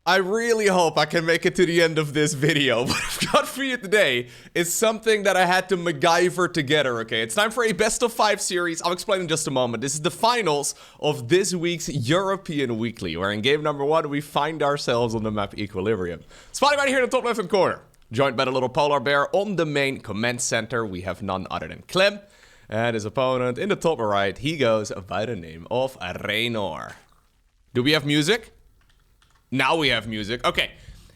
I really hope I can make it to the end of this video. What I've got for you today is something that I had to MacGyver together, okay? It's time for a best of 5 series. I'll explain in just a moment. This is the finals of this week's European Weekly, where in game number 1, we find ourselves on the map Equilibrium. Spotting right here in the top left-hand corner. Joined by the little polar bear on the main command center, we have none other than Clem. And his opponent in the top right, he goes by the name of Reynor. Do we have music? Now we have music. Okay,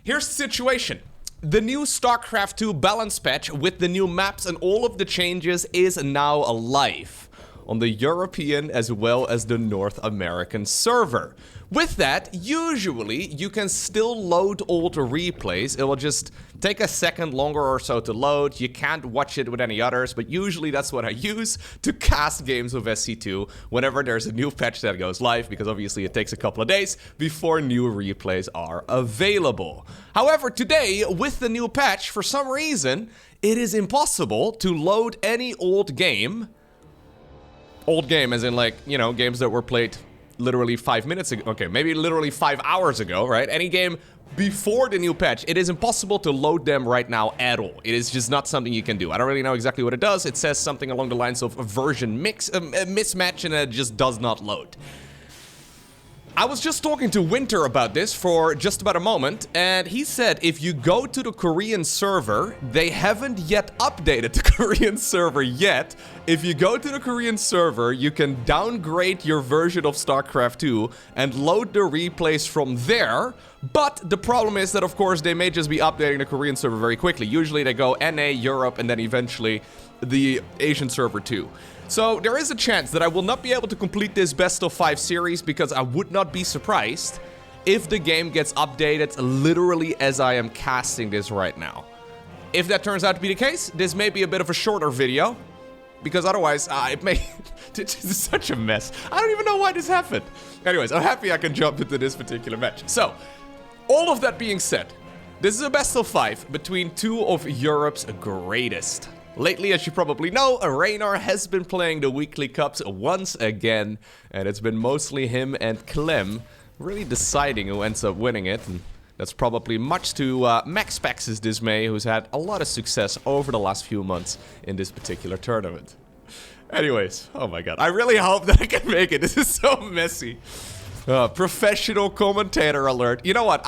here's the situation. The new StarCraft 2 balance patch with the new maps and all of the changes is now alive on the European as well as the North American server. With that, usually you can still load old replays. It will just take a second longer or so to load. You can't watch it with any others, but usually that's what I use to cast games of SC2 whenever there's a new patch that goes live, because obviously it takes a couple of days before new replays are available. However, today, with the new patch, for some reason, it is impossible to load any old game. Old game as in, like, you know, games that were played literally 5 minutes ago. Okay, maybe literally 5 hours ago, right? Any game before the new patch, it is impossible to load them right now at all. It is just not something you can do. I don't really know exactly what it does. It says something along the lines of a version mismatch, and it just does not load. I was just talking to Winter about this for just about a moment, and he said if you go to the Korean server, they haven't yet updated the Korean server yet. If you go to the Korean server, you can downgrade your version of StarCraft 2 and load the replays from there. But the problem is that, of course, they may just be updating the Korean server very quickly. Usually they go NA, Europe, and then eventually the Asian server too. So there is a chance that I will not be able to complete this best of 5 series, because I would not be surprised if the game gets updated literally as I am casting this right now. If that turns out to be the case, this may be a bit of a shorter video, because otherwise it may... This is such a mess. I don't even know why this happened. Anyways, I'm happy I can jump into this particular match. So, all of that being said, this is a best of 5 between 2 of Europe's greatest. Lately, as you probably know, Reynor has been playing the weekly cups once again, and it's been mostly him and Clem really deciding who ends up winning it, and that's probably much to MaxPax's dismay, who's had a lot of success over the last few months in this particular tournament. Anyways, oh my god, I really hope that I can make it. This is so messy. Professional commentator alert. You know what,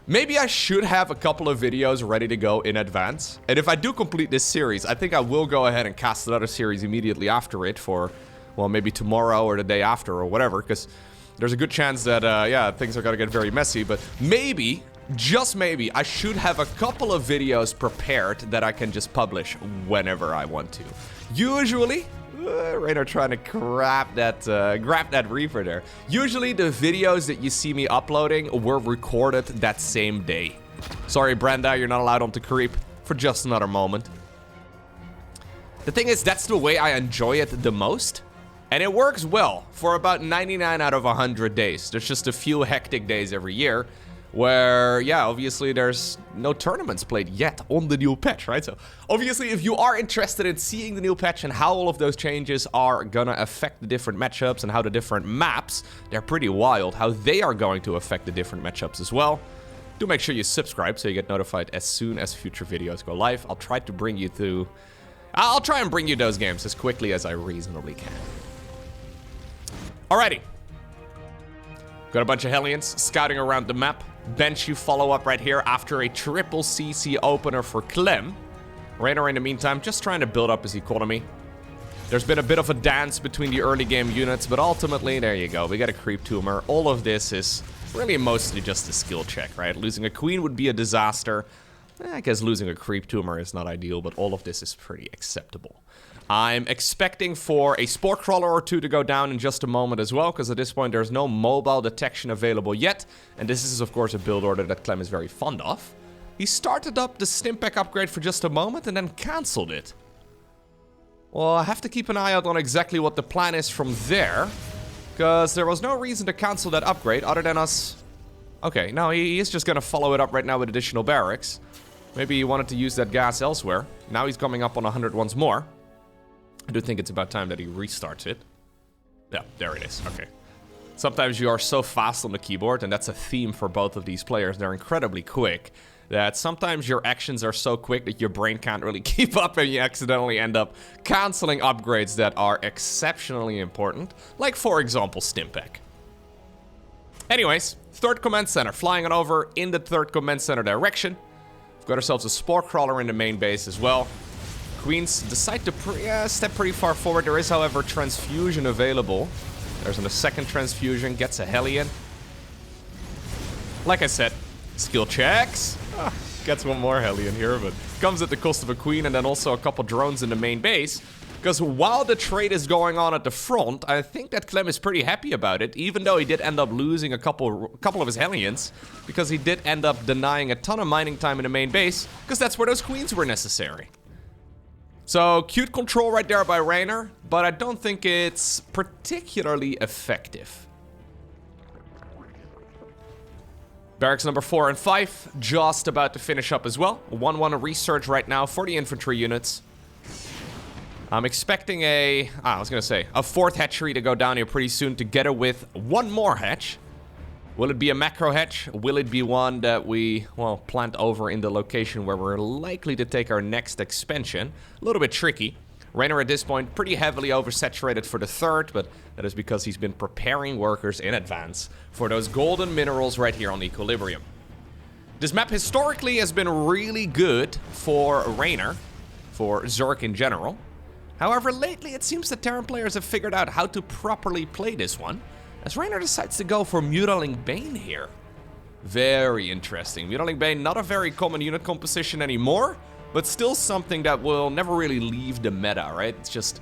maybe I should have a couple of videos ready to go in advance. And if I do complete this series, I think I will go ahead and cast another series immediately after it for, well, maybe tomorrow or the day after or whatever. Because there's a good chance that, yeah, things are gonna get very messy. But maybe, just maybe, I should have a couple of videos prepared that I can just publish whenever I want to. Usually... Reynor trying to grab that Reaper there. Usually the videos that you see me uploading were recorded that same day. Sorry, Brenda, you're not allowed onto Creep for just another moment. The thing is, that's the way I enjoy it the most. And it works well for about 99 out of 100 days. There's just a few hectic days every year where, yeah, obviously there's no tournaments played yet on the new patch, right? So, obviously, if you are interested in seeing the new patch and how all of those changes are gonna affect the different matchups and how the different maps, they're pretty wild, how they are going to affect the different matchups as well, do make sure you subscribe so you get notified as soon as future videos go live. I'll try to bring you through... I'll try and bring you those games as quickly as I reasonably can. Alrighty. Got a bunch of Hellions scouting around the map. Bench you follow up right here after a triple CC opener for Clem. Reynor in the meantime just trying to build up his economy. There's been a bit of a dance between the early game units, but ultimately, there you go, we got a creep tumor. All of this is really mostly just a skill check, right? Losing a queen would be a disaster. I guess losing a creep tumor is not ideal, but all of this is pretty acceptable. I'm expecting for a spore crawler or two to go down in just a moment as well, because at this point there's no mobile detection available yet, and this is of course a build order that Clem is very fond of. He started up the Stimpak upgrade for just a moment and then cancelled it. Well, I have to keep an eye out on exactly what the plan is from there, because there was no reason to cancel that upgrade other than us... Okay, no, he is just gonna follow it up right now with additional barracks. Maybe he wanted to use that gas elsewhere. Now he's coming up on 100 once more. I do think it's about time that he restarts it. Yeah, there it is. Okay. Sometimes you are so fast on the keyboard, and that's a theme for both of these players. They're incredibly quick, that sometimes your actions are so quick that your brain can't really keep up, and you accidentally end up canceling upgrades that are exceptionally important, like for example Stimpack. Anyways, third command center, flying on over in the third command center direction. We've got ourselves a Spore Crawler in the main base as well. Queens decide to step pretty far forward. There is, however, transfusion available. There's a second transfusion, gets a Hellion. Like I said, skill checks. Gets one more Hellion here, but comes at the cost of a Queen and then also a couple drones in the main base. Because while the trade is going on at the front, I think that Clem is pretty happy about it, even though he did end up losing a couple of his Hellions, because he did end up denying a ton of mining time in the main base, because that's where those Queens were necessary. So, cute control right there by Reynor, but I don't think it's particularly effective. Barracks number 4 and 5, just about to finish up as well. 1-1 research right now for the infantry units. I'm expecting a fourth hatchery to go down here pretty soon, together with one more hatch. Will it be a macro hatch? Will it be one that we, well, plant over in the location where we're likely to take our next expansion? A little bit tricky. Reynor at this point pretty heavily oversaturated for the third, but that is because he's been preparing workers in advance for those golden minerals right here on Equilibrium. This map historically has been really good for Reynor, for Zerg in general. However, lately it seems that Terran players have figured out how to properly play this one, as Reynor decides to go for Mutaling Bane here. Very interesting. Mutaling Bane, not a very common unit composition anymore, but still something that will never really leave the meta, right? It's just,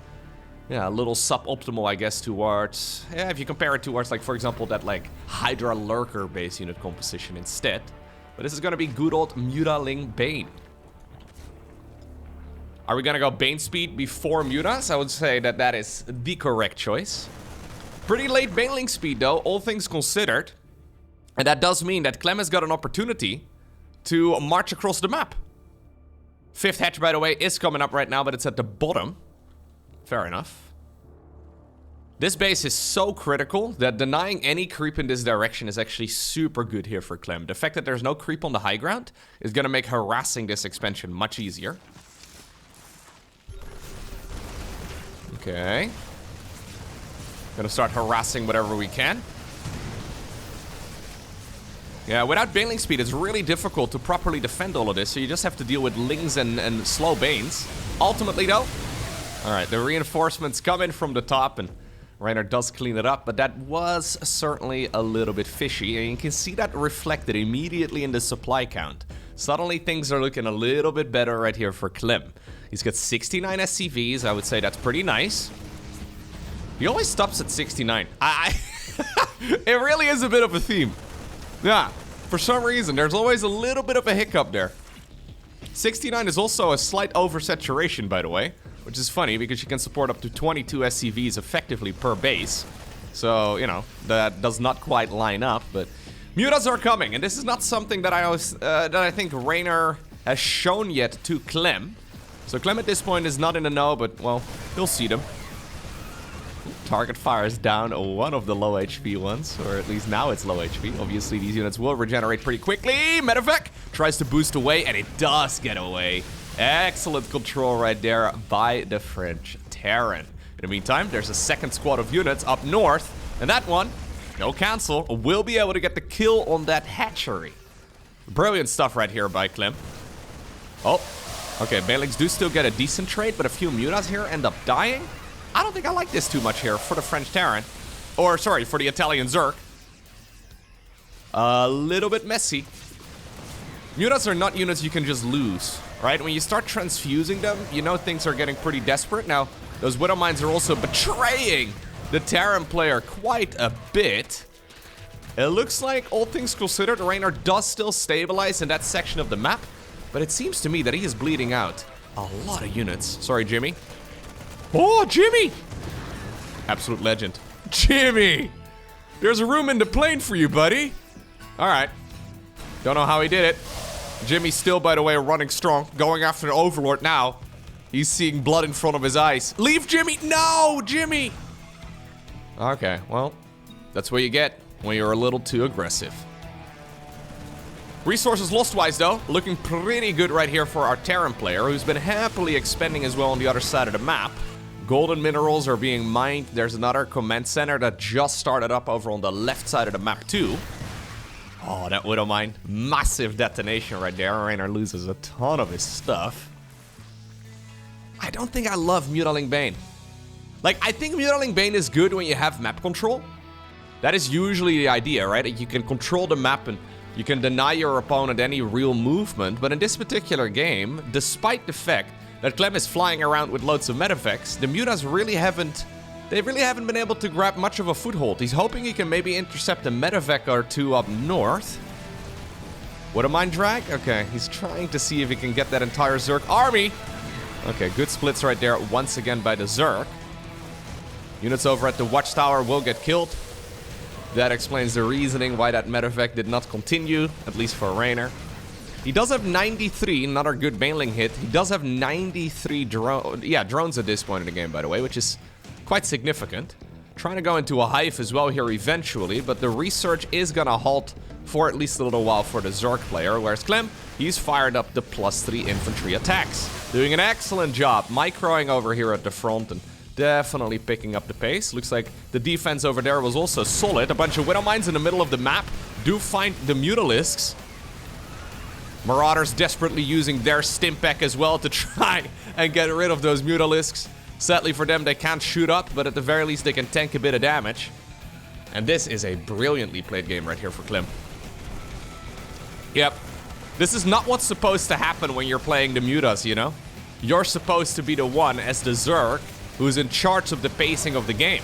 yeah, a little suboptimal, I guess, towards, yeah, if you compare it towards, like, for example, that, like, Hydra Lurker base unit composition instead. But this is gonna be good old Mutaling Bane. Are we gonna go Bane speed before Mutas? I would say that that is the correct choice. Pretty late Baneling speed though, all things considered. And that does mean that Clem has got an opportunity to march across the map. Fifth hatch, by the way, is coming up right now, but it's at the bottom. Fair enough. This base is so critical that denying any creep in this direction is actually super good here for Clem. The fact that there's no creep on the high ground is gonna make harassing this expansion much easier. Okay. Gonna start harassing whatever we can. Yeah, without Baneling speed, it's really difficult to properly defend all of this, so you just have to deal with Lings and slow Banes. Ultimately, though, alright, the reinforcements come in from the top, and Reynor does clean it up, but that was certainly a little bit fishy, and you can see that reflected immediately in the supply count. Suddenly, things are looking a little bit better right here for Clem. He's got 69 SCVs, I would say that's pretty nice. He always stops at 69. It really is a bit of a theme. Yeah, for some reason, there's always a little bit of a hiccup there. 69 is also a slight oversaturation, by the way, which is funny because you can support up to 22 SCVs effectively per base. So, you know, that does not quite line up, but Mutas are coming, and this is not something that I think Reynor has shown yet to Clem. So Clem at this point is not in the know, but, well, he'll see them. Target fires down one of the low HP ones, or at least now it's low HP. Obviously, these units will regenerate pretty quickly. Medevac tries to boost away, and it does get away. Excellent control right there by the French Terran. In the meantime, there's a second squad of units up north, and that one, no cancel, will be able to get the kill on that hatchery. Brilliant stuff right here by Clem. Oh. Okay, Banelings do still get a decent trade, but a few Mutas here end up dying. I don't think I like this too much here for the French Terran. Or, sorry, for the Italian Zerg. A little bit messy. Mutas are not units you can just lose, right? When you start transfusing them, you know things are getting pretty desperate. Now, those Widow Mines are also betraying the Terran player quite a bit. It looks like, all things considered, Reynor does still stabilize in that section of the map. But it seems to me that he is bleeding out a lot of units. Sorry, Jimmy. Oh, Jimmy! Absolute legend. Jimmy! There's a room in the plane for you, buddy. Alright. Don't know how he did it. Jimmy's still, by the way, running strong. Going after the Overlord now. He's seeing blood in front of his eyes. Leave Jimmy! No, Jimmy! Okay, well. That's what you get when you're a little too aggressive. Resources lost-wise, though, looking pretty good right here for our Terran player, who's been happily expending as well on the other side of the map. Golden minerals are being mined. There's another command center that just started up over on the left side of the map, too. Oh, that Widow Mine. Massive detonation right there. Reynor loses a ton of his stuff. I don't think I love Mutiling Bane. Like, I think Mutiling Bane is good when you have map control. That is usually the idea, right? You can control the map and you can deny your opponent any real movement. But in this particular game, despite the fact that Clem is flying around with loads of medevacs, the Mutas really haven't been able to grab much of a foothold. He's hoping he can maybe intercept a medevac or two up north. What a mine drag? Okay, he's trying to see if he can get that entire Zerg army. Okay, good splits right there once again by the Zerg. Units over at the watchtower will get killed. That explains the reasoning why that medevac did not continue, at least for Reynor. He does have 93, another good baneling hit. He does have 93 drones at this point in the game, by the way, which is quite significant. Trying to go into a hive as well here eventually, but the research is gonna halt for at least a little while for the Zerg player, whereas Clem, he's fired up the +3 infantry attacks. Doing an excellent job, microing over here at the front and definitely picking up the pace. Looks like the defense over there was also solid. A bunch of Widow Mines in the middle of the map do find the Mutalisks. Marauders desperately using their Stimpack as well to try and get rid of those Mutalisks. Sadly for them, they can't shoot up, but at the very least they can tank a bit of damage. And this is a brilliantly played game right here for Clem. Yep. This is not what's supposed to happen when you're playing the Mutas, you know? You're supposed to be the one, as the Zerg, who's in charge of the pacing of the game.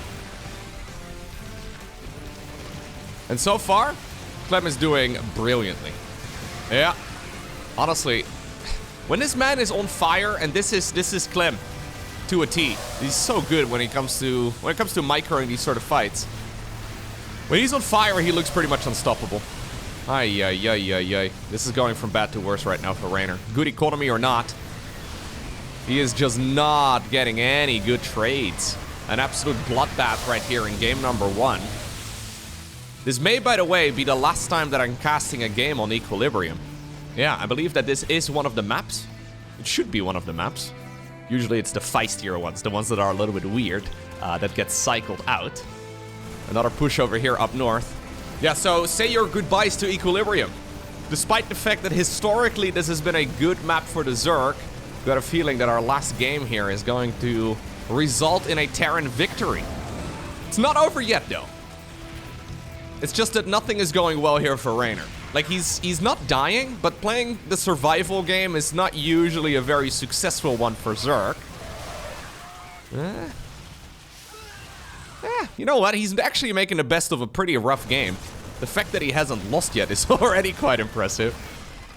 And so far, Clem is doing brilliantly. Yeah. Honestly, when this man is on fire, and this is Clem to a T. He's so good when it comes to microing these sort of fights. When he's on fire, he looks pretty much unstoppable. Ay, ay, ay, ay, ay. This is going from bad to worse right now for Reynor. Good economy or not, he is just not getting any good trades. An absolute bloodbath right here in game number 1. This may, by the way, be the last time that I'm casting a game on Equilibrium. Yeah, I believe that this is one of the maps. It should be one of the maps. Usually it's the feistier ones, the ones that are a little bit weird, that get cycled out. Another push over here up north. Yeah, so say your goodbyes to Equilibrium. Despite the fact that historically this has been a good map for the Zerg, got a feeling that our last game here is going to result in a Terran victory. It's not over yet, though. It's just that nothing is going well here for Reynor. Like, he's not dying, but playing the survival game is not usually a very successful one for Zerg. You know what? He's actually making the best of a pretty rough game. The fact that he hasn't lost yet is already quite impressive.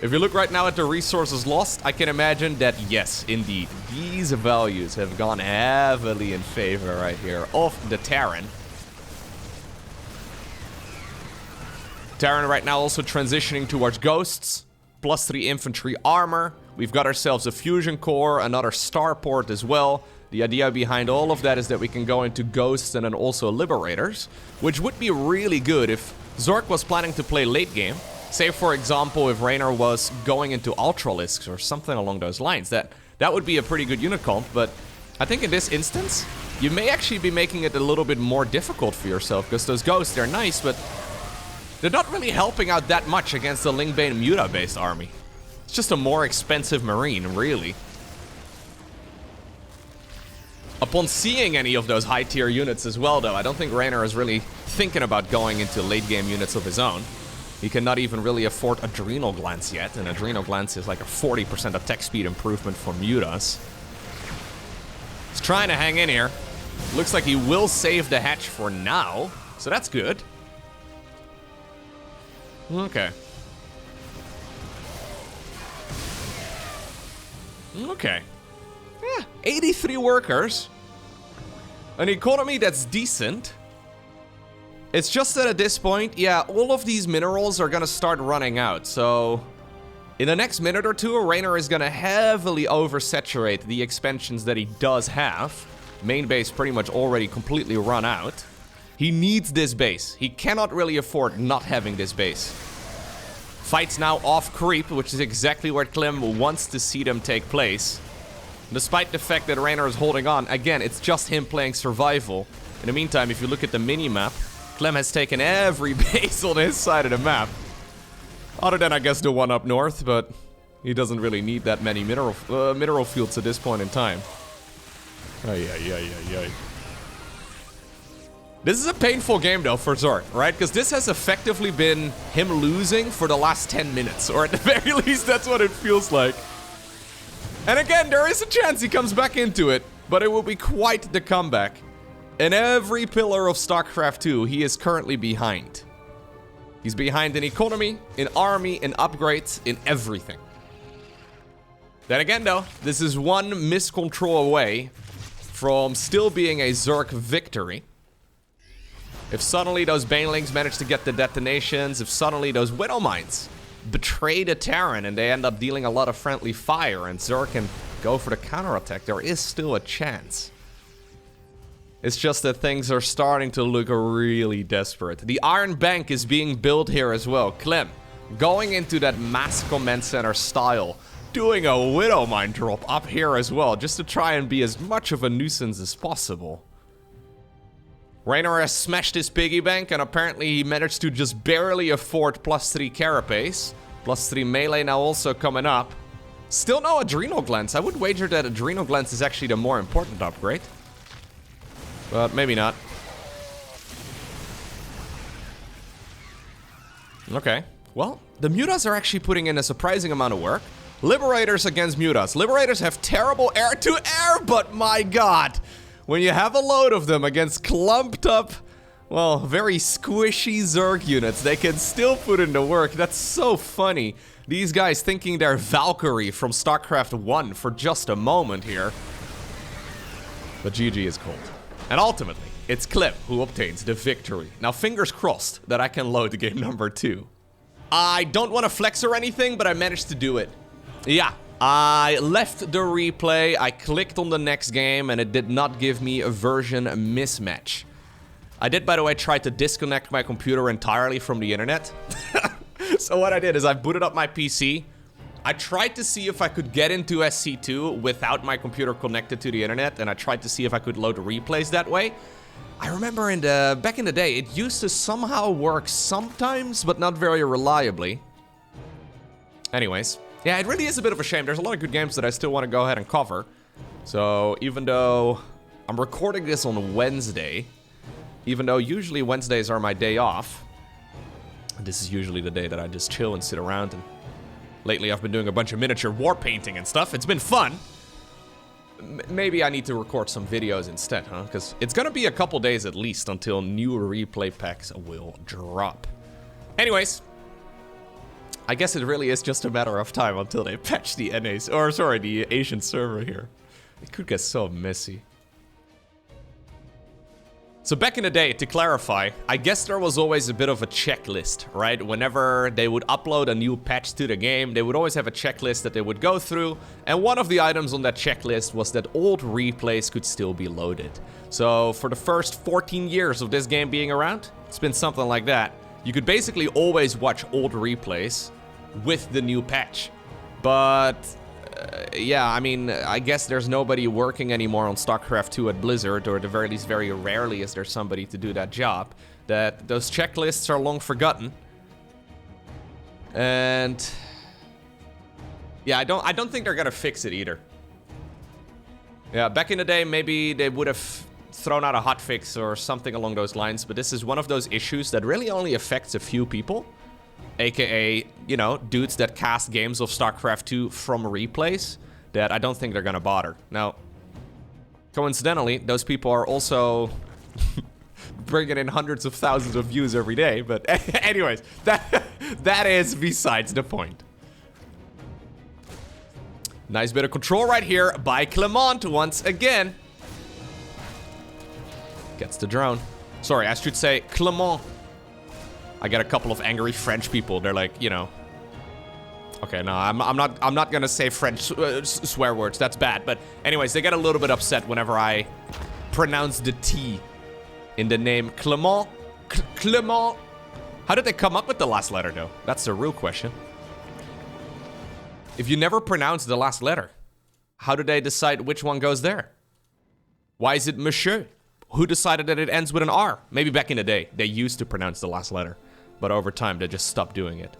If you look right now at the resources lost, I can imagine that, yes, indeed, these values have gone heavily in favor right here of the Terran. Terran right now also transitioning towards Ghosts, +3 infantry armor. We've got ourselves a fusion core, another starport as well. The idea behind all of that is that we can go into Ghosts and then also Liberators, which would be really good if Zerg was planning to play late game. Say, for example, if Reynor was going into Ultralisks or something along those lines. That would be a pretty good unit comp, but I think in this instance, you may actually be making it a little bit more difficult for yourself, because those Ghosts, they're nice, but they're not really helping out that much against the Lingbane Muta-based army. It's just a more expensive Marine, really. Upon seeing any of those high-tier units as well, though, I don't think Reynor is really thinking about going into late-game units of his own. He cannot even really afford Adrenal Glance yet, and Adrenal Glance is like a 40% attack speed improvement for Mutas. He's trying to hang in here. Looks like he will save the hatch for now, so that's good. Okay. Okay. Yeah, 83 workers. An economy that's decent. It's just that at this point, yeah, all of these minerals are gonna start running out, so in the next minute or two, Reynor is gonna heavily oversaturate the expansions that he does have. Main base pretty much already completely run out. He needs this base. He cannot really afford not having this base. Fights now off creep, which is exactly where Clem wants to see them take place. Despite the fact that Reynor is holding on, again, it's just him playing survival. In the meantime, if you look at the mini-map, Clem has taken every base on his side of the map. Other than, I guess, the one up north, but he doesn't really need that many mineral fields at this point in time. Ay. This is a painful game, though, for Zerg, right? Because this has effectively been him losing for the last 10 minutes. Or at the very least, that's what it feels like. And again, there is a chance he comes back into it. But it will be quite the comeback. In every pillar of StarCraft 2, he is currently behind. He's behind in economy, in army, in upgrades, in everything. Then again, though, this is one miscontrol away from still being a Zerg victory. If suddenly those Banelings manage to get the detonations, if suddenly those Widow Mines betray the Terran and they end up dealing a lot of friendly fire and Zerg can go for the counterattack, there is still a chance. It's just that things are starting to look really desperate. The Iron Bank is being built here as well. Clem, going into that mass command center style, doing a Widow Mine drop up here as well, just to try and be as much of a nuisance as possible. Reynor has smashed his piggy bank, and apparently he managed to just barely afford +3 carapace. +3 melee now also coming up. Still no Adrenal Glands. I would wager that Adrenal Glands is actually the more important upgrade. But maybe not. Okay. Well, the Mutas are actually putting in a surprising amount of work. Liberators against Mutas. Liberators have terrible air-to-air, but my god! When you have a load of them against clumped up, well, very squishy Zerg units, they can still put in the work. That's so funny. These guys thinking they're Valkyrie from StarCraft 1 for just a moment here. But GG is cold. And ultimately, it's Clem who obtains the victory. Now, fingers crossed that I can load game number 2. I don't want to flex or anything, but I managed to do it. Yeah. I left the replay, I clicked on the next game, and it did not give me a version mismatch. I did, by the way, try to disconnect my computer entirely from the internet. So what I did is I booted up my PC. I tried to see if I could get into SC2 without my computer connected to the internet, and I tried to see if I could load replays that way. I remember back in the day, it used to somehow work sometimes, but not very reliably. Anyways. Yeah, it really is a bit of a shame. There's a lot of good games that I still want to go ahead and cover. So even though I'm recording this on Wednesday, even though usually Wednesdays are my day off, this is usually the day that I just chill and sit around. And lately I've been doing a bunch of miniature war painting and stuff. It's been fun. Maybe I need to record some videos instead, huh? Because it's going to be a couple days at least until new replay packs will drop. Anyways. I guess it really is just a matter of time until they patch the NAs, or sorry, the Asian server here. It could get so messy. So back in the day, to clarify, I guess there was always a bit of a checklist, right? Whenever they would upload a new patch to the game, they would always have a checklist that they would go through. And one of the items on that checklist was that old replays could still be loaded. So for the first 14 years of this game being around, it's been something like that. You could basically always watch old replays with the new patch. But yeah, I mean, I guess there's nobody working anymore on StarCraft 2 at Blizzard, or at the very least very rarely is there somebody to do that job, that those checklists are long forgotten. And yeah, I don't think they're gonna fix it either. Yeah, back in the day, maybe they would have thrown out a hotfix or something along those lines, but this is one of those issues that really only affects a few people. AKA, you know, dudes that cast games of StarCraft 2 from replays, that I don't think they're gonna bother. Now, coincidentally, those people are also bringing in hundreds of thousands of views every day, but anyways, that is besides the point. Nice bit of control right here by Clement once again. Gets the drone. Sorry, I should say Clement. I get a couple of angry French people. They're like, you know. Okay, no, I'm not gonna say French swear words. That's bad. But anyways, they get a little bit upset whenever I pronounce the T in the name Clement. Clement. How did they come up with the last letter, though? That's the real question. If you never pronounce the last letter, how do they decide which one goes there? Why is it Monsieur? Who decided that it ends with an R? Maybe back in the day, they used to pronounce the last letter. But over time, they just stopped doing it.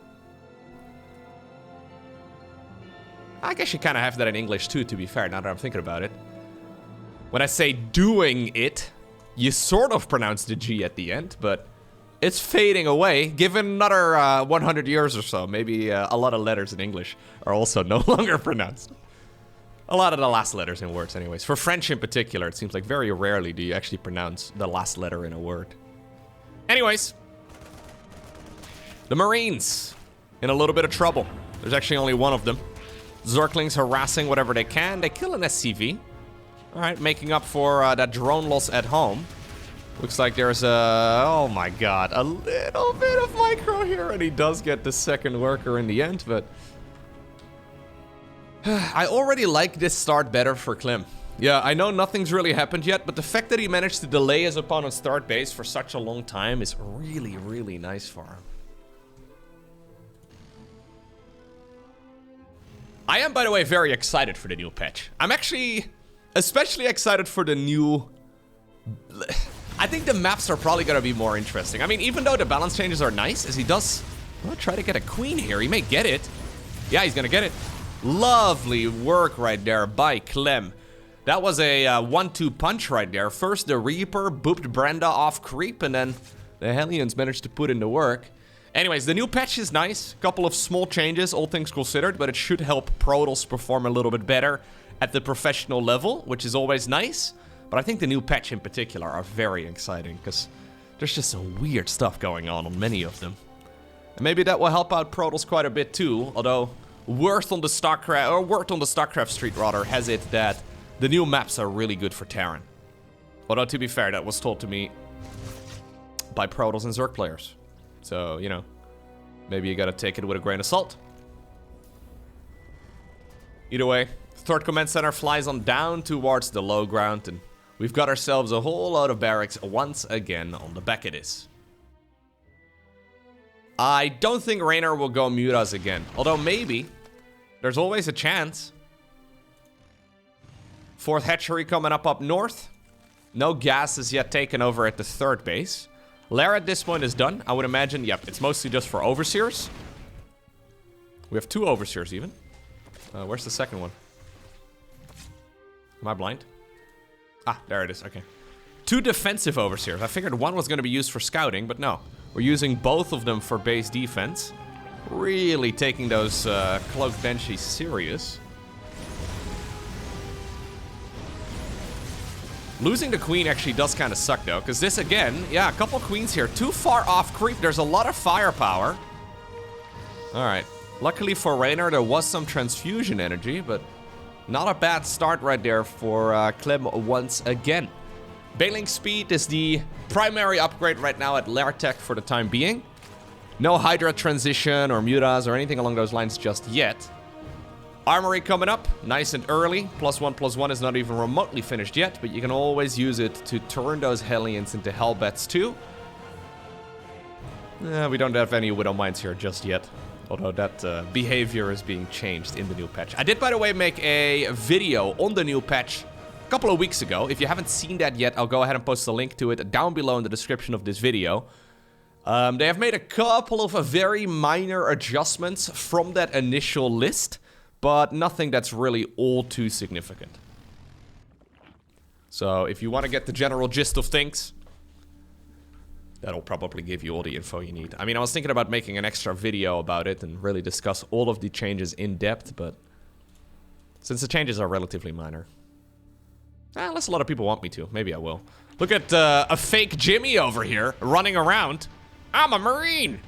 I guess you kind of have that in English too, to be fair, now that I'm thinking about it. When I say doing it, you sort of pronounce the G at the end, but it's fading away. Given another 100 years or so, maybe a lot of letters in English are also no longer pronounced. A lot of the last letters in words anyways. For French in particular, it seems like very rarely do you actually pronounce the last letter in a word. Anyways. The Marines in a little bit of trouble. There's actually only one of them. Zerglings harassing whatever they can. They kill an SCV. Alright, making up for that drone loss at home. Looks like there's a... oh my god. A little bit of micro here. And he does get the second worker in the end, but... I already like this start better for Clem. Yeah, I know nothing's really happened yet, but the fact that he managed to delay his opponent's start base for such a long time is really, really nice for him. I am, by the way, very excited for the new patch. I'm actually especially excited for the new... I think the maps are probably going to be more interesting. I mean, even though the balance changes are nice, as he does... well, try to get a queen here. He may get it. Yeah, he's going to get it. Lovely work right there by Clem. That was a 1-2 punch right there. First, the Reaper booped Brenda off creep, and then the Hellions managed to put in the work. Anyways, the new patch is nice. Couple of small changes, all things considered, but it should help Protoss perform a little bit better at the professional level, which is always nice. But I think the new patch in particular are very exciting, because there's just some weird stuff going on many of them. And maybe that will help out Protoss quite a bit too, although word on the StarCraft street rather has it that the new maps are really good for Terran. Although to be fair, that was told to me by Protoss and Zerg players. So, you know, maybe you gotta take it with a grain of salt. Either way, third command center flies on down towards the low ground, and we've got ourselves a whole lot of barracks once again on the back of this. I don't think Reynor will go Mutas again, although maybe. There's always a chance. Fourth hatchery coming up north. No gas is yet taken over at the third base. Lair at this point is done. I would imagine, yep, it's mostly just for overseers. We have 2 overseers even. Where's the second one? Am I blind? Ah, there it is, okay. 2 defensive overseers. I figured one was going to be used for scouting, but no. We're using both of them for base defense. Really taking those cloaked banshees serious. Losing the queen actually does kind of suck though, because this again, yeah, a couple queens here. Too far off creep. There's a lot of firepower. Alright. Luckily for Reynor, there was some transfusion energy, but not a bad start right there for Clem once again. Bailing speed is the primary upgrade right now at Lair Tech for the time being. No Hydra transition or Mutas or anything along those lines just yet. Armory coming up, nice and early. +1/+1 is not even remotely finished yet, but you can always use it to turn those Hellions into Hellbats too. We don't have any Widow Mines here just yet, although that behavior is being changed in the new patch. I did, by the way, make a video on the new patch a couple of weeks ago. If you haven't seen that yet, I'll go ahead and post a link to it down below in the description of this video. They have made a couple of very minor adjustments from that initial list, but nothing that's really all too significant. So if you want to get the general gist of things, that'll probably give you all the info you need. I mean, I was thinking about making an extra video about it and really discuss all of the changes in depth, but since the changes are relatively minor, unless a lot of people want me to, maybe I will. Look at a fake Jimmy over here running around. I'm a Marine.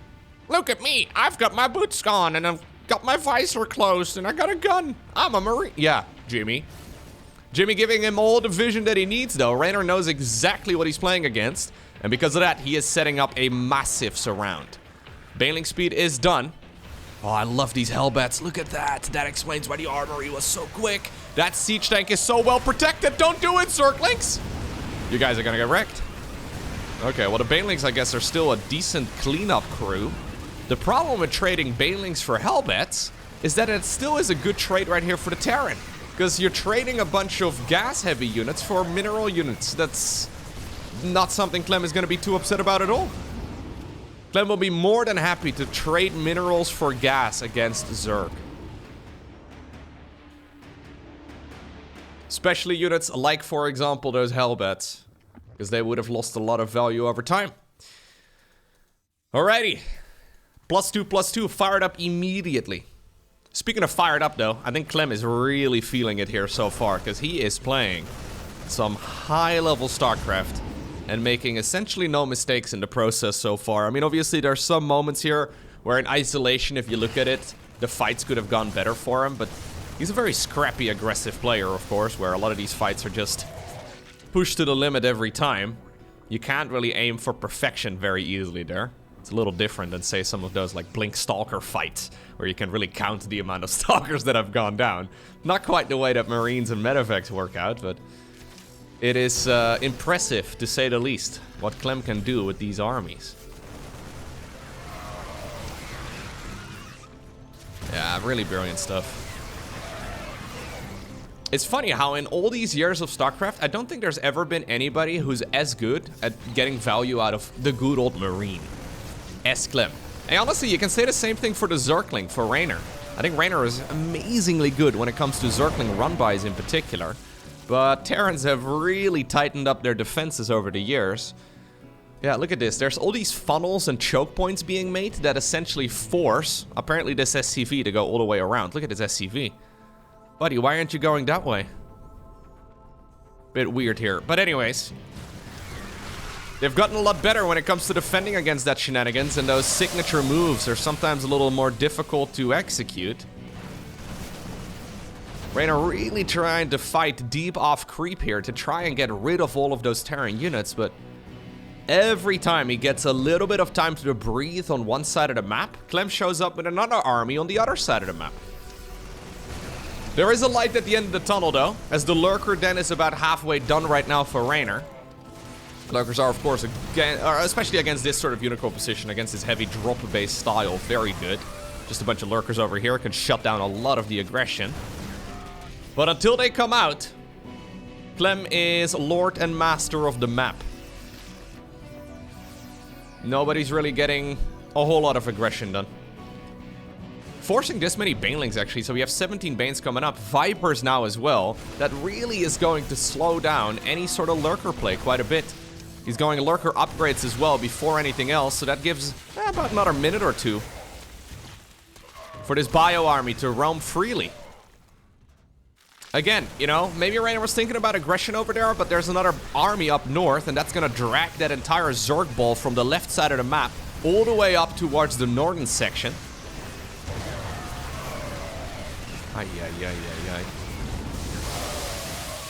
Look at me. I've got my boots on and I've got my visor closed and I got a gun. I'm a Marine. Yeah, Jimmy. Jimmy giving him all the vision that he needs though. Reynor knows exactly what he's playing against. And because of that, he is setting up a massive surround. Bailing speed is done. Oh, I love these Hellbats. Look at that. That explains why the armory was so quick. That siege tank is so well protected. Don't do it, Zerglings. You guys are gonna get wrecked. Okay, well the Banelings, I guess, are still a decent cleanup crew. The problem with trading Banelings for Hellbats is that it still is a good trade right here for the Terran. Because you're trading a bunch of gas-heavy units for mineral units. That's not something Clem is going to be too upset about at all. Clem will be more than happy to trade minerals for gas against Zerg. Especially units like, for example, those Hellbats. Because they would have lost a lot of value over time. Alrighty. +2/+2, fired up immediately. Speaking of fired up, though, I think Clem is really feeling it here so far, because he is playing some high-level StarCraft and making essentially no mistakes in the process so far. I mean, obviously, there are some moments here where in isolation, if you look at it, the fights could have gone better for him, but he's a very scrappy, aggressive player, of course, where a lot of these fights are just pushed to the limit every time. You can't really aim for perfection very easily there. It's a little different than, say, some of those, like, Blink Stalker fights, where you can really count the amount of Stalkers that have gone down. Not quite the way that Marines and Medevacs work out, but it is impressive, to say the least, what Clem can do with these armies. Yeah, really brilliant stuff. It's funny how in all these years of StarCraft, I don't think there's ever been anybody who's as good at getting value out of the good old Marine as Clem. And honestly, you can say the same thing for the Zergling, for Reynor. I think Reynor is amazingly good when it comes to Zergling run-bys in particular. But Terrans have really tightened up their defenses over the years. Yeah, look at this. There's all these funnels and choke points being made that essentially force, apparently, this SCV to go all the way around. Look at this SCV. Buddy, why aren't you going that way? Bit weird here. But anyways, they've gotten a lot better when it comes to defending against that shenanigans, and those signature moves are sometimes a little more difficult to execute. Reynor really trying to fight deep off creep here to try and get rid of all of those Terran units, but every time he gets a little bit of time to breathe on one side of the map, Clem shows up with another army on the other side of the map. There is a light at the end of the tunnel, though, as the Lurker Den is about halfway done right now for Reynor. Lurkers are, of course, again, especially against this sort of unit composition, against this heavy drop-based style, very good. Just a bunch of Lurkers over here can shut down a lot of the aggression. But until they come out, Clem is Lord and Master of the map. Nobody's really getting a whole lot of aggression done. Forcing this many Banelings, actually, so we have 17 Banes coming up. Vipers now as well. That really is going to slow down any sort of Lurker play quite a bit. He's going Lurker upgrades as well before anything else, so that gives about another minute or two for this Bio army to roam freely. Again, you know, maybe Reynor was thinking about aggression over there, but there's another army up north, and that's gonna drag that entire Zerg ball from the left side of the map all the way up towards the northern section. Ay, ay, ay, ay, ay.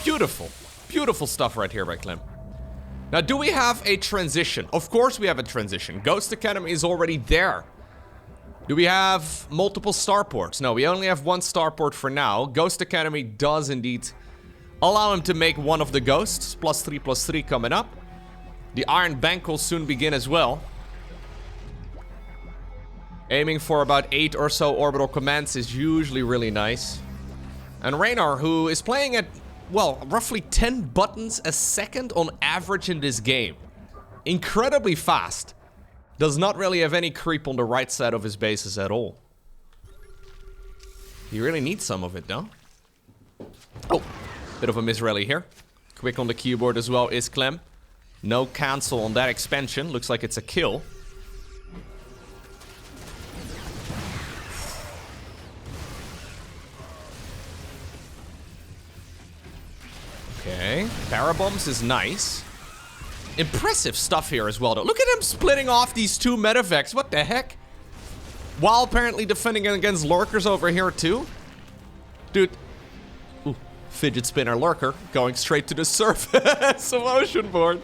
Beautiful. Beautiful stuff right here by Clem. Now, do we have a transition? Of course we have a transition. Ghost Academy is already there. Do we have multiple starports? No, we only have one starport for now. Ghost Academy does indeed allow him to make one of the ghosts. +3/+3 coming up. The Iron Bank will soon begin as well. Aiming for about 8 or so orbital commands is usually really nice. And Reynor, who is playing at, well, roughly 10 buttons a second on average in this game. Incredibly fast. Does not really have any creep on the right side of his bases at all. You really need some of it, though. Oh, bit of a misrally here. Quick on the keyboard as well is Clem. No cancel on that expansion. Looks like it's a kill. Okay, Parabombs is nice. Impressive stuff here as well, though. Look at him splitting off these two Medevacs. What the heck? While apparently defending against Lurkers over here, too. Dude. Ooh, fidget spinner Lurker going straight to the surface of Ocean Board.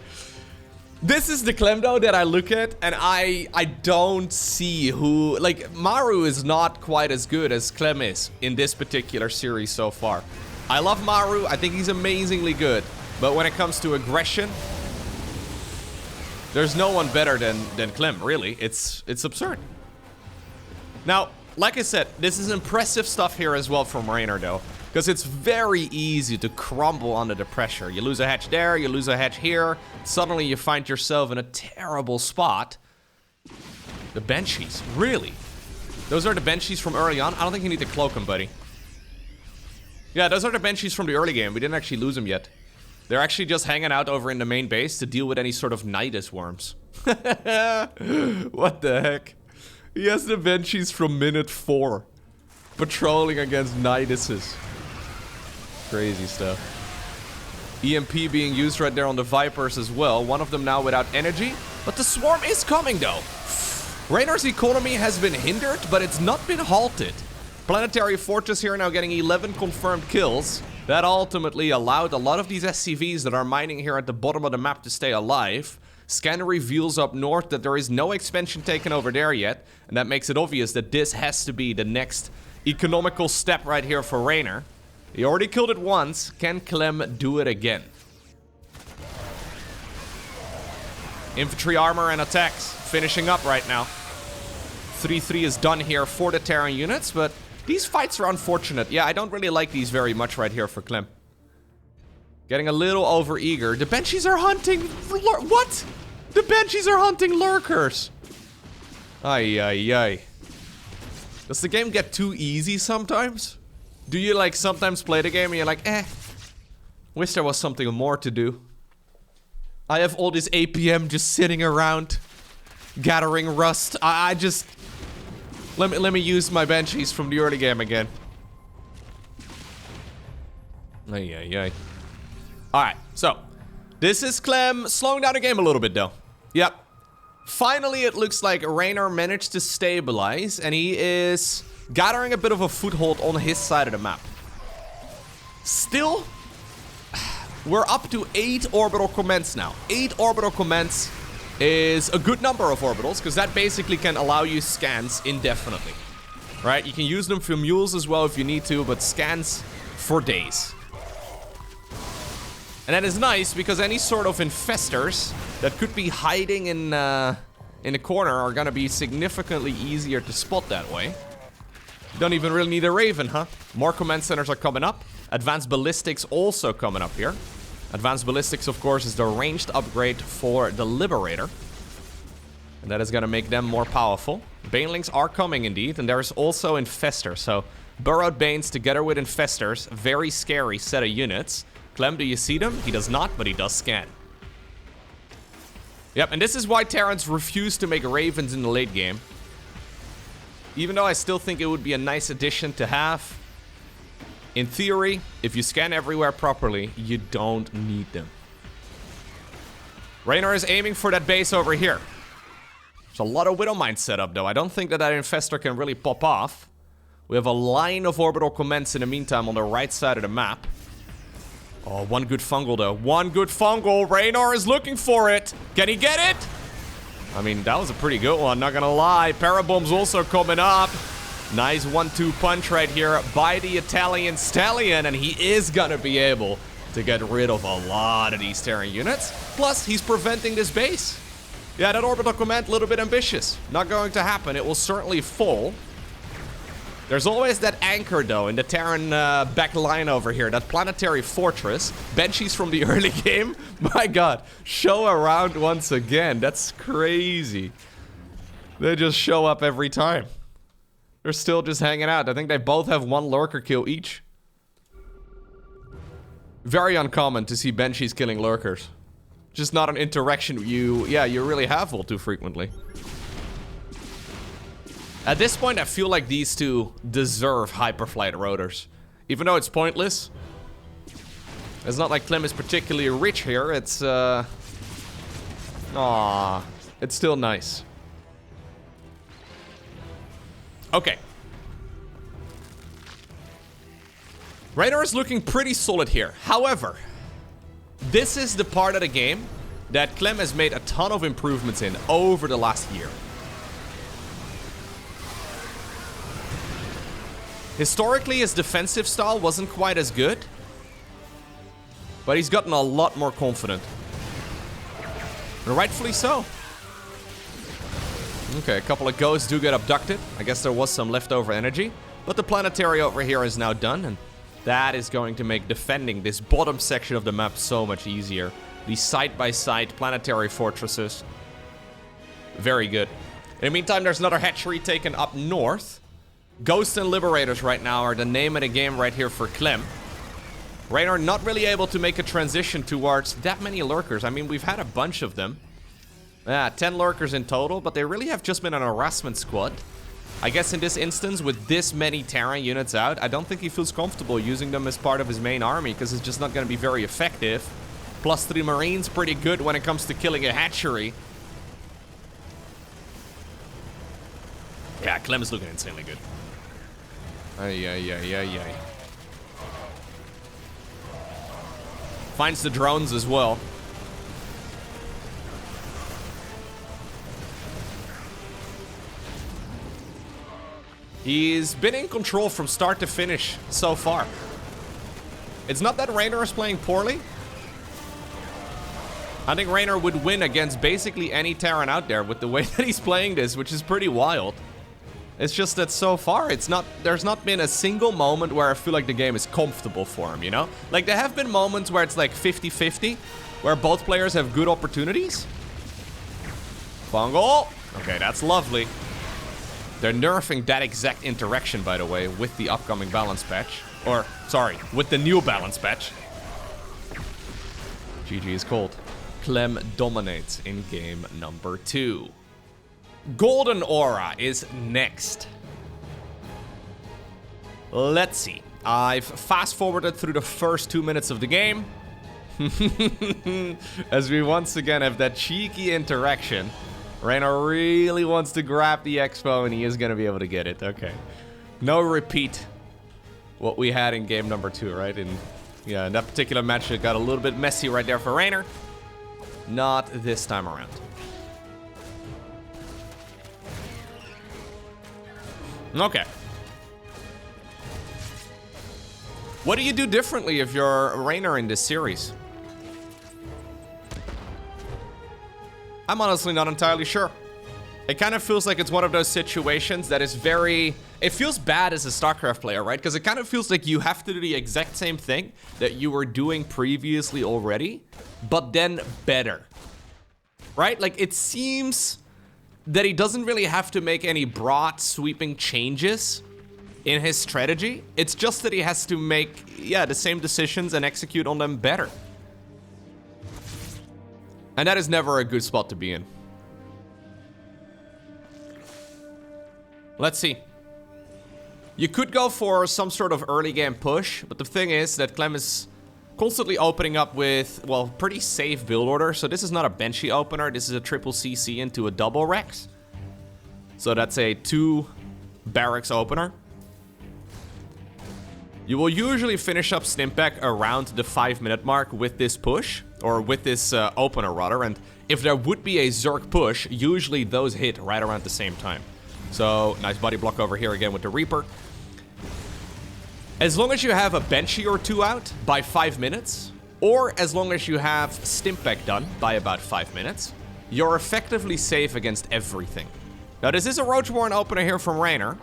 This is the Clem, though, that I look at, and I don't see who... Like, Maru is not quite as good as Clem is in this particular series so far. I love Maru. I think he's amazingly good. But when it comes to aggression... There's no one better than Clem, really. It's absurd. Now, like I said, this is impressive stuff here as well from Reynor, though. Because it's very easy to crumble under the pressure. You lose a hatch there, you lose a hatch here. Suddenly you find yourself in a terrible spot. The Banshees, really? Those are the Banshees from early on? I don't think you need to cloak them, buddy. Yeah, those are the Banshees from the early game. We didn't actually lose them yet. They're actually just hanging out over in the main base to deal with any sort of Nidus worms. What the heck? He has the Banshees from minute 4. Patrolling against Niduses. Crazy stuff. EMP being used right there on the Vipers as well. One of them now without energy. But the swarm is coming though. Reynor's economy has been hindered, but it's not been halted. Planetary Fortress here now getting 11 confirmed kills. That ultimately allowed a lot of these SCVs that are mining here at the bottom of the map to stay alive. Scanner reveals up north that there is no expansion taken over there yet. And that makes it obvious that this has to be the next economical step right here for Reynor. He already killed it once. Can Clem do it again? Infantry armor and attacks finishing up right now. 3-3 is done here for the Terran units, but these fights are unfortunate. Yeah, I don't really like these very much right here for Clem. Getting a little over-eager. The Banshees are hunting... What? The Banshees are hunting lurkers. Ay, ay, ay. Does the game get too easy sometimes? Do you, like, sometimes play the game and you're like, wish there was something more to do. I have all this APM just sitting around, gathering rust. I just... Let me use my Banshees from the early game again. Ay, ay, ay. Alright, so. This is Clem slowing down the game a little bit, though. Yep. Finally, it looks like Reynor managed to stabilize, and he is gathering a bit of a foothold on his side of the map. Still, we're up to 8 orbital commands now. 8 orbital commands is a good number of orbitals, because that basically can allow you scans indefinitely. Right? You can use them for mules as well if you need to, but scans for days. And that is nice, because any sort of infestors that could be hiding in the corner are gonna be significantly easier to spot that way. You don't even really need a Raven, huh? More command centers are coming up. Advanced Ballistics also coming up here. Advanced Ballistics, of course, is the ranged upgrade for the Liberator. And that is gonna make them more powerful. Banelings are coming indeed, and there's also Infestors. So, Burrowed Banes together with Infestors, very scary set of units. Clem, do you see them? He does not, but he does scan. Yep, and this is why Terrans refuse to make Ravens in the late game. Even though I still think it would be a nice addition to have. In theory, if you scan everywhere properly, you don't need them. Reynor is aiming for that base over here. There's a lot of Widowmine set up, though. I don't think that Infestor can really pop off. We have a line of orbital commands in the meantime on the right side of the map. Oh, one good fungal, though. One good fungal. Reynor is looking for it. Can he get it? I mean, that was a pretty good one, not gonna lie. Parabomb's also coming up. Nice 1-2 punch right here by the Italian Stallion, and he is gonna be able to get rid of a lot of these Terran units. Plus, he's preventing this base. Yeah, that orbital command, a little bit ambitious. Not going to happen. It will certainly fall. There's always that anchor, though, in the Terran back line over here. That planetary fortress. Banshees from the early game. My god. Show around once again. That's crazy. They just show up every time. They're still just hanging out. I think they both have 1 lurker kill each. Very uncommon to see Banshees killing lurkers. Just not an interaction you really have all too frequently. At this point, I feel like these two deserve hyperflight rotors. Even though it's pointless. It's not like Clem is particularly rich here. It's, Aww. It's still nice. Okay. Reynor is looking pretty solid here. However, this is the part of the game that Clem has made a ton of improvements in over the last year. Historically, his defensive style wasn't quite as good, but he's gotten a lot more confident. And rightfully so. Okay, a couple of ghosts do get abducted. I guess there was some leftover energy. But the planetary over here is now done, and that is going to make defending this bottom section of the map so much easier. These side-by-side planetary fortresses. Very good. In the meantime, there's another hatchery taken up north. Ghosts and Liberators right now are the name of the game right here for Clem. Reynor not really able to make a transition towards that many lurkers. I mean, we've had a bunch of them. 10 lurkers in total, but they really have just been an harassment squad. I guess in this instance, with this many Terran units out, I don't think he feels comfortable using them as part of his main army, because it's just not going to be very effective. +3 Marines, pretty good when it comes to killing a hatchery. Yeah, Clem is looking insanely good. Ay. Finds the drones as well. He's been in control from start to finish so far. It's not that Reynor is playing poorly. I think Reynor would win against basically any Terran out there with the way that he's playing this, which is pretty wild. It's just that so far, there's not been a single moment where I feel like the game is comfortable for him, you know? Like, there have been moments where it's like 50-50, where both players have good opportunities. Bungle. Okay, that's lovely. They're nerfing that exact interaction, by the way, with the upcoming balance patch. Or, sorry, with the new balance patch. GG is cold. Clem dominates in game number 2. Golden Aura is next. Let's see. I've fast-forwarded through the first 2 minutes of the game. As we once again have that cheeky interaction. Reynor really wants to grab the expo, and he is going to be able to get it. Okay. No repeat what we had in game number 2, right? Yeah, in that particular match, it got a little bit messy right there for Reynor. Not this time around. Okay. What do you do differently if you're Reynor in this series? I'm honestly not entirely sure. It kind of feels like it's one of those situations that is very... It feels bad as a StarCraft player, right? Because it kind of feels like you have to do the exact same thing that you were doing previously already, but then better. Right? Like, it seems that he doesn't really have to make any broad, sweeping changes in his strategy. It's just that he has to make, yeah, the same decisions and execute on them better. And that is never a good spot to be in. Let's see. You could go for some sort of early game push, but the thing is that Clem is constantly opening up with, well, pretty safe build order. So this is not a benchy opener. This is a triple CC into a double Rex. So that's a 2 barracks opener. You will usually finish up Stimpak around the 5-minute mark with this push, or with this opener rather, and if there would be a Zerg push, usually those hit right around the same time. So, nice body block over here again with the Reaper. As long as you have a benchy or 2 out by 5 minutes, or as long as you have Stimpak done by about 5 minutes, you're effectively safe against everything. Now this is a Roachborn opener here from Reynor,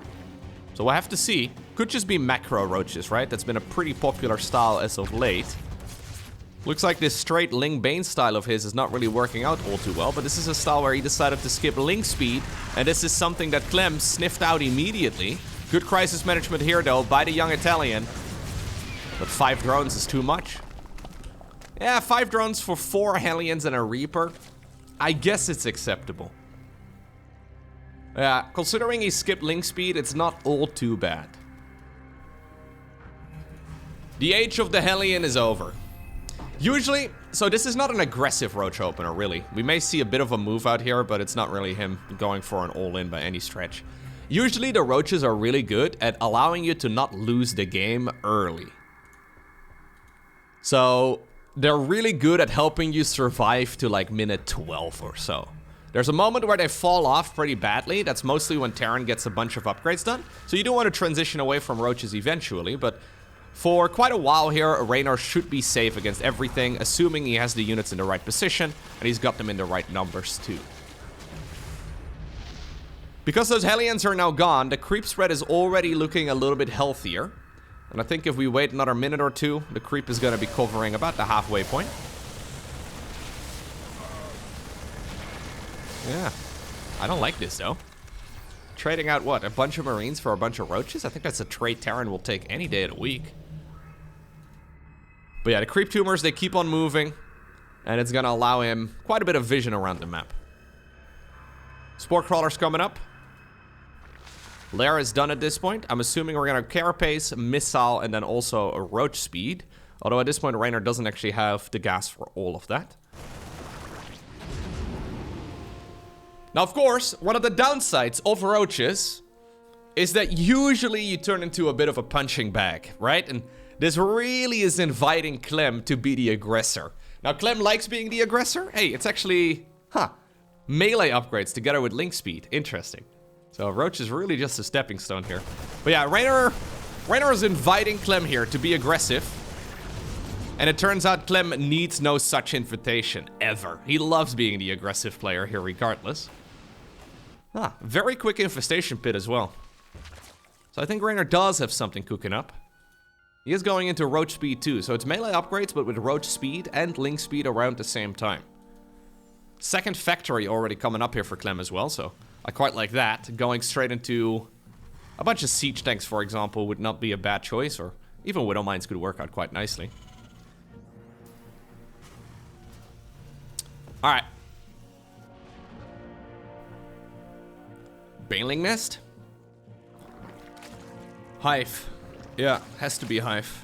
so we'll have to see. Could just be macro roaches, right? That's been a pretty popular style as of late. Looks like this straight Ling Bane style of his is not really working out all too well, but this is a style where he decided to skip Ling speed, and this is something that Clem sniffed out immediately. Good crisis management here, though, by the young Italian. But 5 drones is too much. Yeah, 5 drones for 4 Hellions and a Reaper. I guess it's acceptable. Yeah, considering he skipped Ling speed, it's not all too bad. The age of the Hellion is over. Usually, so this is not an aggressive Roach opener, really. We may see a bit of a move out here, but it's not really him going for an all-in by any stretch. Usually the Roaches are really good at allowing you to not lose the game early. So they're really good at helping you survive to like minute 12 or so. There's a moment where they fall off pretty badly. That's mostly when Terran gets a bunch of upgrades done. So you do want to transition away from Roaches eventually, but For quite a while here, Reynor should be safe against everything, assuming he has the units in the right position, and he's got them in the right numbers too. Because those Hellions are now gone, the creep spread is already looking a little bit healthier. And I think if we wait another minute or two, the creep is going to be covering about the halfway point. Yeah, I don't like this though. Trading out what, a bunch of Marines for a bunch of Roaches? I think that's a trade Terran will take any day of the week. But yeah, the creep tumors, they keep on moving, and it's gonna allow him quite a bit of vision around the map. Spore Crawler's coming up. Lair is done at this point. I'm assuming we're gonna Carapace, Missile, and then also a Roach Speed. Although at this point, Reynor doesn't actually have the gas for all of that. Now, of course, one of the downsides of Roaches is that usually you turn into a bit of a punching bag, right? And this really is inviting Clem to be the aggressor. Now, Clem likes being the aggressor. Hey, it's actually, melee upgrades together with link speed. Interesting. So Roach is really just a stepping stone here. But yeah, Reynor is inviting Clem here to be aggressive. And it turns out Clem needs no such invitation, ever. He loves being the aggressive player here regardless. Very quick infestation pit as well. So I think Reynor does have something cooking up. He is going into Roach Speed too, so it's melee upgrades, but with Roach Speed and Link Speed around the same time. Second factory already coming up here for Clem as well, so I quite like that. Going straight into a bunch of siege tanks, for example, would not be a bad choice, or even Widow Mines could work out quite nicely. Alright. Baneling Nest? Hive. Yeah, has to be Hive.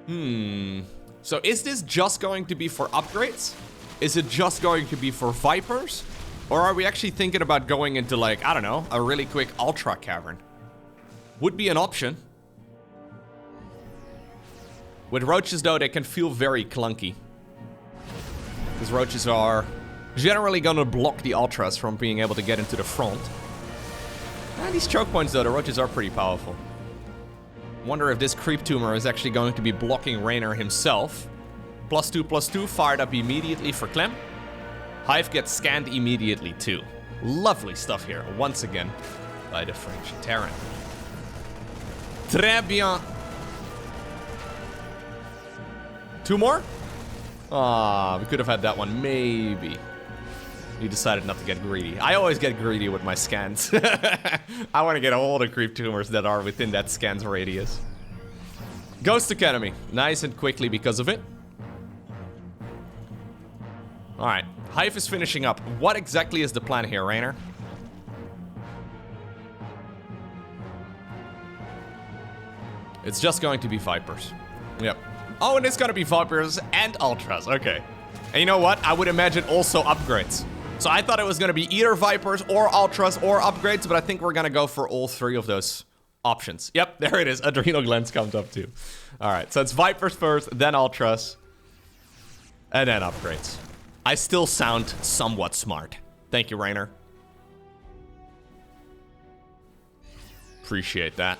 So is this just going to be for upgrades? Is it just going to be for Vipers? Or are we actually thinking about going into, like, I don't know, a really quick Ultra Cavern? Would be an option. With Roaches, though, they can feel very clunky. Because Roaches are generally gonna block the Ultras from being able to get into the front. These choke points, though, the Roaches are pretty powerful. Wonder if this Creep Tumor is actually going to be blocking Reynor himself. +2/+2 fired up immediately for Clem. Hive gets scanned immediately too. Lovely stuff here, once again, by the French Terran. Très bien. 2 more? We could have had that one, maybe. He decided not to get greedy. I always get greedy with my scans. I want to get all the creep tumors that are within that scan's radius. Ghost Academy. Nice and quickly because of it. Alright. Hive is finishing up. What exactly is the plan here, Reynor? It's just going to be Vipers. Yep. Oh, and it's gonna be Vipers and Ultras. Okay. And you know what? I would imagine also upgrades. So I thought it was gonna be either Vipers or Ultras or upgrades, but I think we're gonna go for all 3 of those options. Yep, there it is. Adrenal Glands comes up too. Alright, so it's Vipers first, then Ultras, and then upgrades. I still sound somewhat smart. Thank you, Reynor. Appreciate that.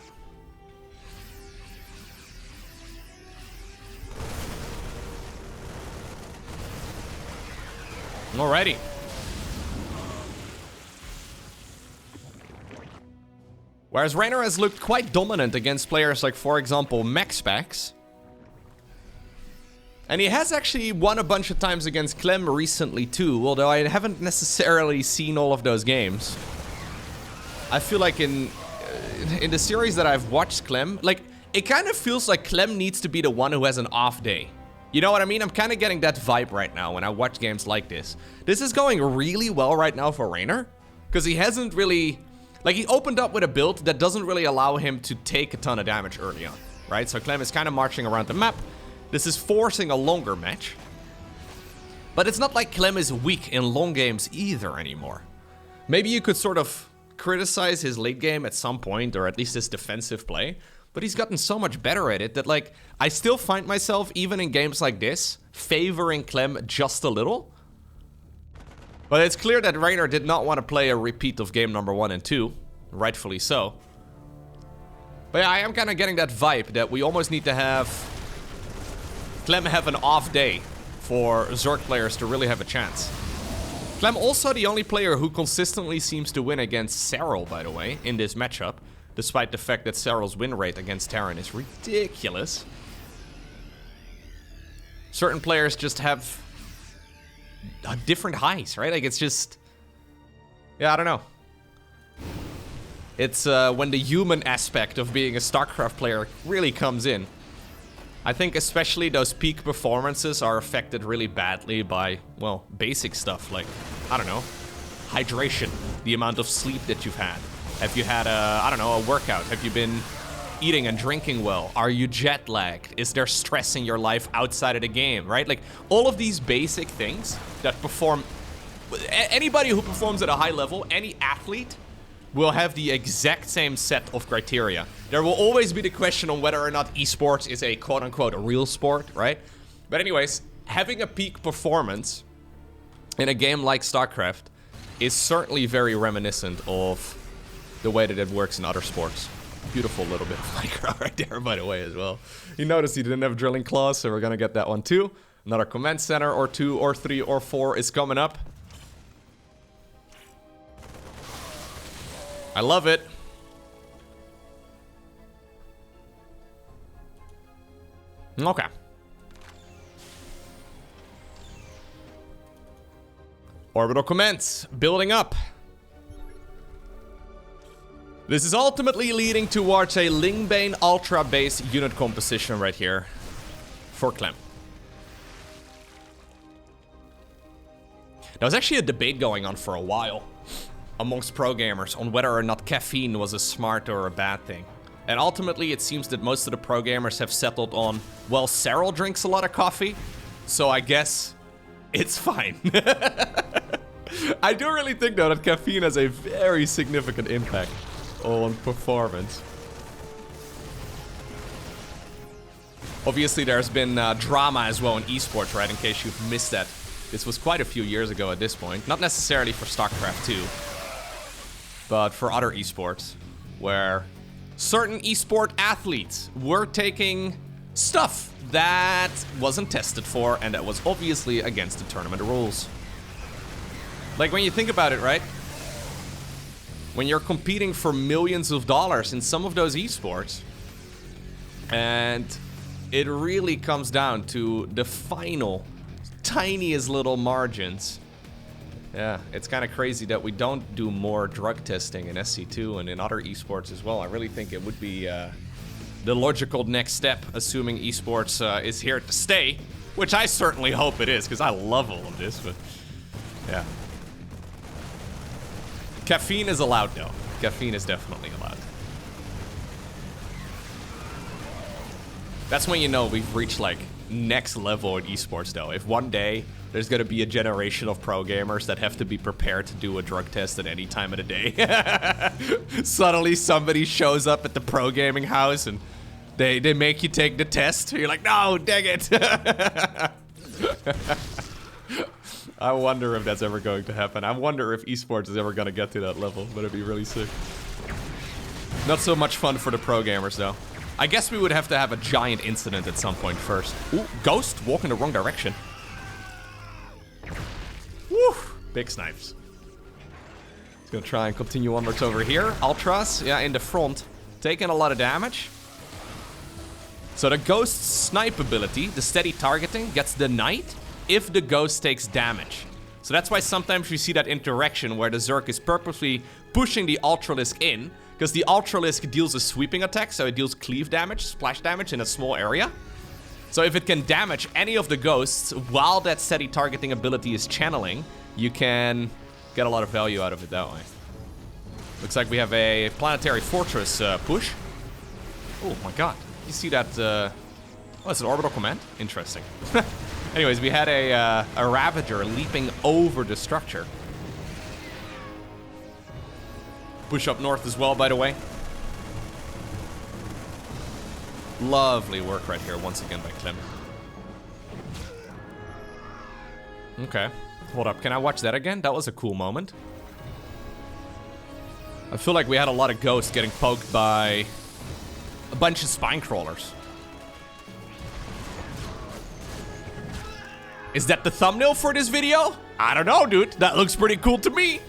Alrighty. Whereas Reynor has looked quite dominant against players like, for example, MaxPax. And he has actually won a bunch of times against Clem recently too, although I haven't necessarily seen all of those games. I feel like in the series that I've watched Clem, like, it kind of feels like Clem needs to be the one who has an off day. You know what I mean? I'm kind of getting that vibe right now when I watch games like this. This is going really well right now for Reynor, because he hasn't really... Like, he opened up with a build that doesn't really allow him to take a ton of damage early on, right? So Clem is kind of marching around the map. This is forcing a longer match. But it's not like Clem is weak in long games either anymore. Maybe you could sort of criticize his late game at some point, or at least his defensive play. But he's gotten so much better at it that, like, I still find myself, even in games like this, favoring Clem just a little. But it's clear that Reynor did not want to play a repeat of game number 1 and 2. Rightfully so. But yeah, I am kind of getting that vibe that we almost need to have Clem have an off day for Zerg players to really have a chance. Clem also the only player who consistently seems to win against Serral, by the way, in this matchup. Despite the fact that Serral's win rate against Terran is ridiculous. Certain players just have different highs, right? Like, it's just... Yeah, I don't know. It's when the human aspect of being a StarCraft player really comes in. I think especially those peak performances are affected really badly by, well, basic stuff like, I don't know, hydration, the amount of sleep that you've had. Have you had a, I don't know, a workout? Have you been eating and drinking well? Are you jet lagged? Is there stress in your life outside of the game, right? Like, all of these basic things that perform... Anybody who performs at a high level, any athlete, will have the exact same set of criteria. There will always be the question on whether or not esports is a quote-unquote a real sport, right? But anyways, having a peak performance in a game like StarCraft is certainly very reminiscent of the way that it works in other sports. Beautiful little bit of micro right there, by the way, as well. You noticed he didn't have drilling claws, so we're gonna get that one too. Another command center or 2 or 3 or 4 is coming up. I love it. Okay. Orbital commence. Building up. This is ultimately leading towards a Lingbane Ultra base unit composition right here for Clem. There was actually a debate going on for a while amongst pro gamers on whether or not caffeine was a smart or a bad thing. And ultimately, it seems that most of the pro gamers have settled on, well, Serral drinks a lot of coffee, so I guess it's fine. I do really think, though, that caffeine has a very significant impact on performance. Obviously, there's been drama as well in esports, right? In case you've missed that. This was quite a few years ago at this point. Not necessarily for StarCraft 2. But for other esports, where certain esport athletes were taking stuff that wasn't tested for and that was obviously against the tournament rules. Like, when you think about it, right? When you're competing for millions of dollars in some of those esports, and it really comes down to the final, tiniest little margins. Yeah, it's kind of crazy that we don't do more drug testing in SC2 and in other esports as well. I really think it would be the logical next step, assuming esports is here to stay, which I certainly hope it is, because I love all of this, but yeah. Caffeine is allowed, though. Caffeine is definitely allowed. That's when you know we've reached, like, next level in esports, though. If one day there's gonna be a generation of pro gamers that have to be prepared to do a drug test at any time of the day. Suddenly somebody shows up at the pro gaming house and they make you take the test. You're like, no, dang it. I wonder if that's ever going to happen. I wonder if esports is ever gonna get to that level, but it'd be really sick. Not so much fun for the pro gamers, though. I guess we would have to have a giant incident at some point first. Ooh, Ghost walking the wrong direction. Woo! Big snipes. He's gonna try and continue onwards over here. Ultras, yeah, in the front, taking a lot of damage. So the Ghost's snipe ability, the steady targeting, gets denied if the Ghost takes damage. So that's why sometimes you see that interaction where the Zerg is purposely pushing the Ultralisk in, because the Ultralisk deals a sweeping attack, so it deals cleave damage, splash damage in a small area. So if it can damage any of the Ghosts while that steady targeting ability is channeling, you can get a lot of value out of it that way. Looks like we have a Planetary Fortress push. Oh my god. You see that? Oh, it's an orbital command? Interesting. Anyways, we had a Ravager leaping over the structure. Push up north as well, by the way. Lovely work right here, once again, by Clem. Okay. Hold up, can I watch that again? That was a cool moment. I feel like we had a lot of Ghosts getting poked by a bunch of spine crawlers. Is that the thumbnail for this video? I don't know, dude. That looks pretty cool to me.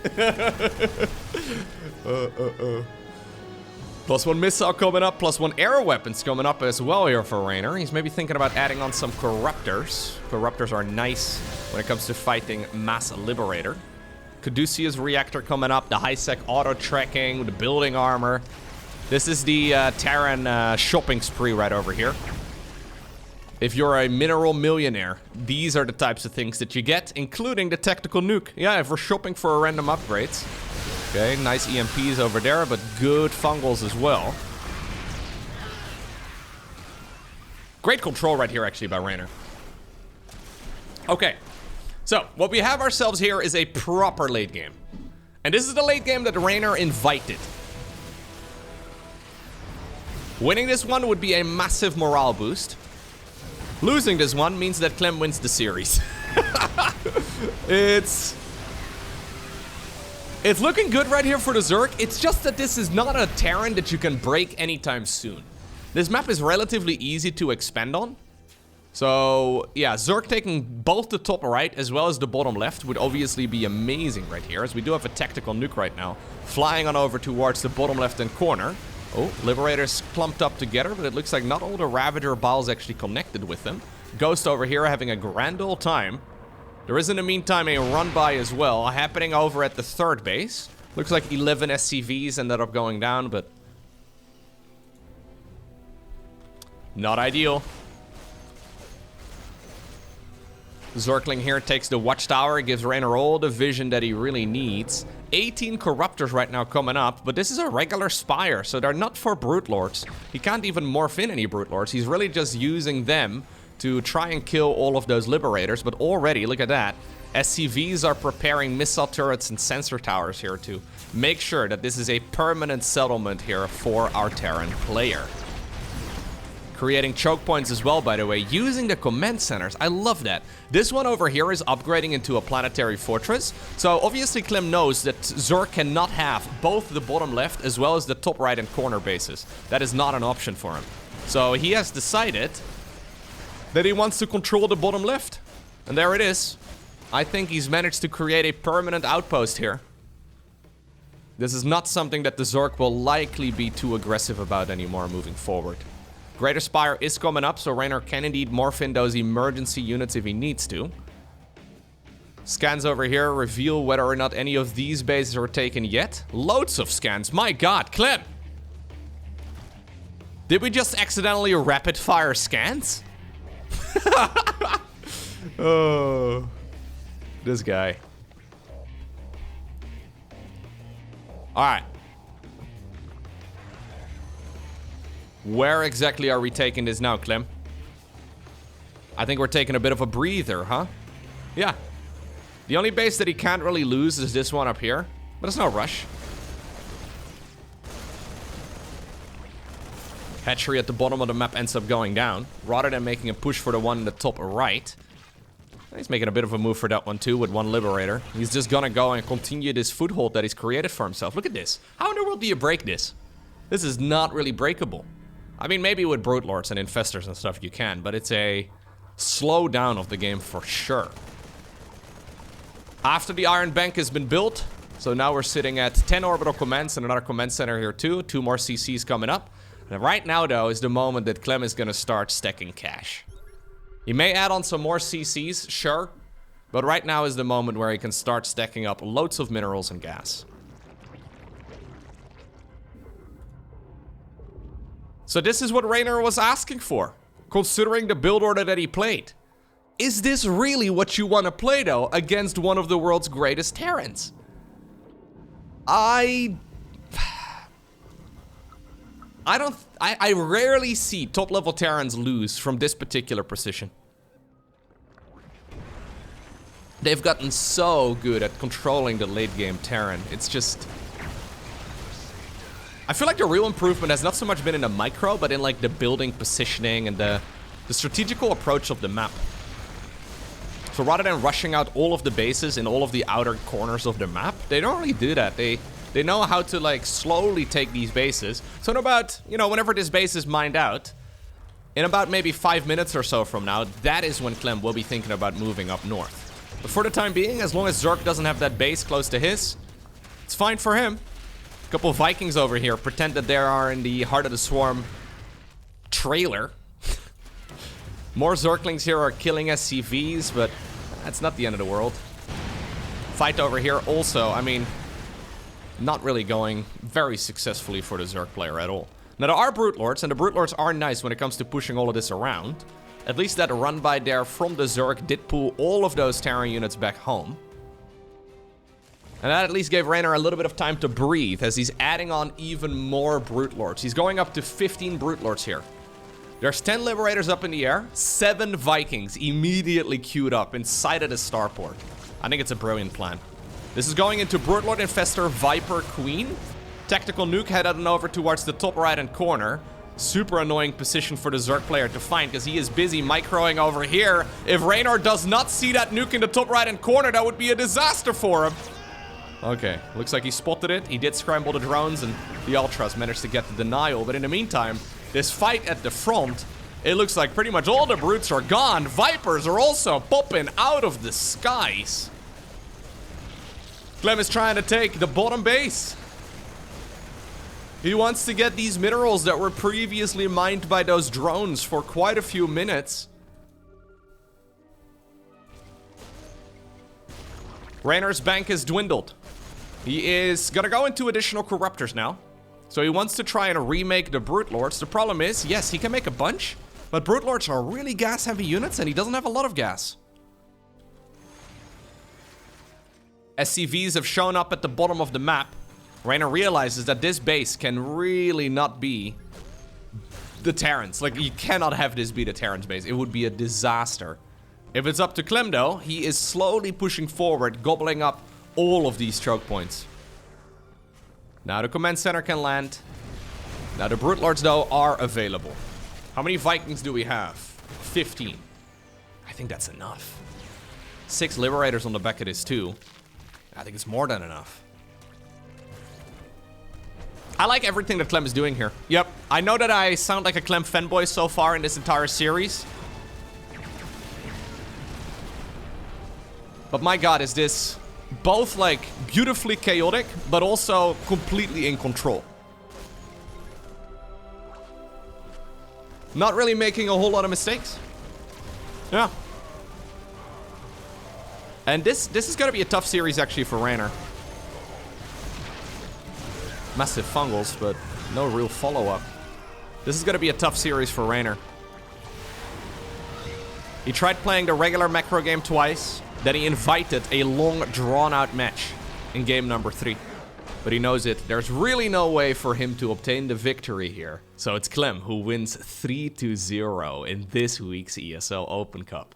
+1 missile coming up, +1 arrow weapons coming up as well here for Reynor. He's maybe thinking about adding on some corruptors. Corruptors are nice when it comes to fighting Mass Liberator. Caduceus reactor coming up, the high-sec auto tracking, the building armor. This is the Terran shopping spree right over here. If you're a mineral millionaire, these are the types of things that you get, including the tactical nuke. Yeah, if we're shopping for random upgrades. Okay, nice EMPs over there, but good fungals as well. Great control right here, actually, by Reynor. Okay, so what we have ourselves here is a proper late game. And this is the late game that Reynor invited. Winning this one would be a massive morale boost. Losing this one means that Clem wins the series. It's looking good right here for the Zerg. It's just that this is not a Terran that you can break anytime soon. This map is relatively easy to expand on. So, yeah, Zerg taking both the top right as well as the bottom left would obviously be amazing right here, as we do have a tactical nuke right now flying on over towards the bottom left-hand corner. Oh, Liberators clumped up together, but it looks like not all the Ravager Biles actually connected with them. Ghost over here having a grand old time. There is in the meantime a run-by as well happening over at the third base. Looks like 11 SCVs ended up going down, but not ideal. Zergling here takes the watchtower, gives Reynor all the vision that he really needs. 18 Corruptors right now coming up, but this is a regular Spire, so they're not for Brute Lords. He can't even morph in any Brute Lords. He's really just using them to try and kill all of those Liberators, but already, look at that. SCVs are preparing missile turrets and sensor towers here to make sure that this is a permanent settlement here for our Terran player. Creating choke points as well, by the way, using the command centers. I love that. This one over here is upgrading into a planetary fortress. So obviously Clem knows that Zerg cannot have both the bottom left as well as the top right and corner bases. That is not an option for him. So he has decided that he wants to control the bottom left. And there it is. I think he's managed to create a permanent outpost here. This is not something that the Zerg will likely be too aggressive about anymore moving forward. Greater Spire is coming up, so Reynor can indeed morph in those emergency units if he needs to. Scans over here reveal whether or not any of these bases are taken yet. Loads of scans. My god, Clem! Did we just accidentally rapid fire scans? Oh, this guy. Alright. Where exactly are we taking this now, Clem? I think we're taking a bit of a breather, huh? Yeah. The only base that he can't really lose is this one up here, but it's no rush. Hatchery at the bottom of the map ends up going down, rather than making a push for the one in the top right. He's making a bit of a move for that one too, with one Liberator. He's just gonna go and continue this foothold that he's created for himself. Look at this. How in the world do you break this? This is not really breakable. I mean, maybe with Brute Lords and Infestors and stuff you can, but it's a slow down of the game for sure. After the Iron Bank has been built, so now we're sitting at 10 orbital commands and another command center here too. 2 more CCs coming up. And right now, though, is the moment that Clem is going to start stacking cash. He may add on some more CCs, sure, but right now is the moment where he can start stacking up loads of minerals and gas. So this is what Reynor was asking for, considering the build order that he played. Is this really what you want to play, though, against one of the world's greatest Terrans? I rarely see top-level Terrans lose from this particular position. They've gotten so good at controlling the late-game Terran. It's just... I feel like the real improvement has not so much been in the micro, but in like the building positioning and the strategical approach of the map. So rather than rushing out all of the bases in all of the outer corners of the map, they don't really do that. They They know how to, like, slowly take these bases. So in about, you know, whenever this base is mined out, in about maybe 5 minutes or so from now, that is when Clem will be thinking about moving up north. But for the time being, as long as Zerg doesn't have that base close to his, it's fine for him. A couple of Vikings over here pretend that they are in the Heart of the Swarm trailer. More Zerglings here are killing SCVs, but that's not the end of the world. Fight over here also, I mean, not really going very successfully for the Zerg player at all. Now, there are Brute Lords, and the Brute Lords are nice when it comes to pushing all of this around. At least that run by there from the Zerg did pull all of those Terran units back home. And that at least gave Reynor a little bit of time to breathe as he's adding on even more Brute Lords. He's going up to 15 Brute Lords here. There's 10 Liberators up in the air, 7 Vikings immediately queued up inside of the starport. I think it's a brilliant plan. This is going into Brute Lord Infestor Viper Queen. Tactical nuke headed on over towards the top right-hand corner. Super annoying position for the Zerg player to find because he is busy microing over here. If Reynor does not see that nuke in the top right-hand corner, that would be a disaster for him. Okay, looks like he spotted it. He did scramble the drones and the Ultras managed to get the denial. But in the meantime, this fight at the front, it looks like pretty much all the brutes are gone. Vipers are also popping out of the skies. Clem is trying to take the bottom base. He wants to get these minerals that were previously mined by those drones for quite a few minutes. Reynor's bank has dwindled. He is gonna go into additional Corruptors now. So he wants to try and remake the Brute Lords. The problem is, yes, he can make a bunch, but Brute Lords are really gas-heavy units and he doesn't have a lot of gas. SCVs have shown up at the bottom of the map. Reynor realizes that this base can really not be the Terrans. Like, you cannot have this be the Terrans base. It would be a disaster. If it's up to Clem, though, he is slowly pushing forward, gobbling up all of these choke points. Now the command center can land. Now the Brute Lords, though, are available. How many Vikings do we have? 15. I think that's enough. 6 Liberators on the back of this, too. I think it's more than enough. I like everything that Clem is doing here. Yep, I know that I sound like a Clem fanboy so far in this entire series. But my god, is this both, like, beautifully chaotic, but also completely in control. Not really making a whole lot of mistakes. Yeah. And this is gonna be a tough series, actually, for Reynor. Massive fungals, but no real follow-up. This is gonna be a tough series for Reynor. He tried playing the regular macro game twice. Then he invited a long, drawn-out match in game number 3. But he knows it. There's really no way for him to obtain the victory here. So it's Clem who wins 3-0 in this week's ESL Open Cup.